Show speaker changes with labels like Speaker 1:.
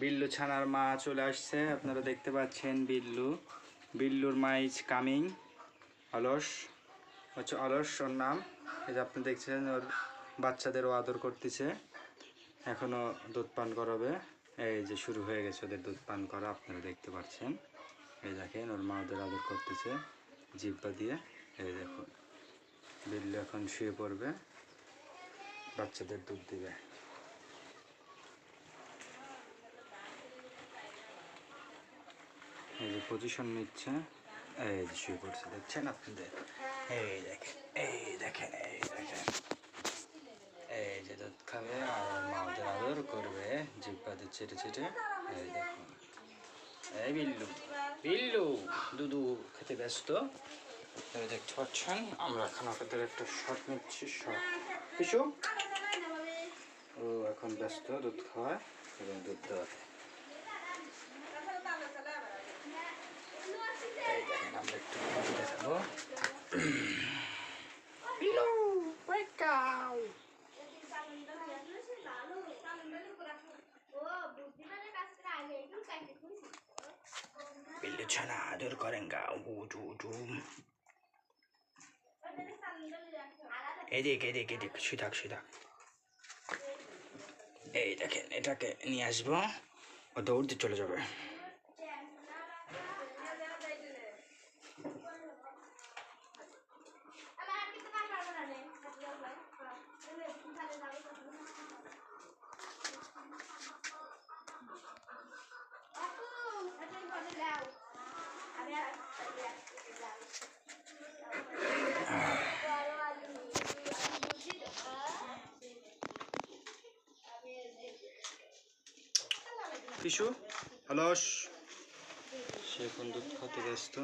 Speaker 1: বিল্লু ছানার মা চলে আসছে, আপনারা দেখতে পাচ্ছেন। বিল্লুর মা ইজ কামিং। অলস হচ্ছে অলস ওর নাম। এই যে আপনি দেখছেন ওর বাচ্চাদেরও আদর করতেছে, এখনও দুধ পান করাবে। এই যে শুরু হয়ে গেছে ওদের দুধ পান করা, আপনারা দেখতে পাচ্ছেন। এই দেখেন ওর মা ওদের আদর করতেছে জিব্বা দিয়ে। এই দেখুন বিল্লু এখন শুয়ে পড়বে, বাচ্চাদের দুধ দিবে। এই যে পজিশন নিচ্ছে, এই যে শুয়ে পড়ছে, দেখছেন আপনাদের। এই দেখেন এই দেখেন এই দেখেন, এই যে দুধ খাবে আর মা ওদের আদর করবে জিব্বাতে চেটে চেটে। এই দেখুন এই বিল্লু দুধু খেতে ব্যস্ত, দেখতে পাচ্ছেন। আমরা এখন আপনাদের একটা শট নিচ্ছি, শট। পিছু ও এখন ব্যস্ত দুধ খাওয়ায় এবং দুধ দেওয়াতে। এই দেখেন আমরা একটু দেখাবো। বিল্লু ছানা আদর করেন গা। এদিক এদিক এদিক, শুয়ে থাক। এই দেখেন এটাকে নিয়ে আসবো, ও দৌড় দিয়ে চলে যাবে। পিসু অলস, সে এখন দুধ খাতে ব্যস্ত।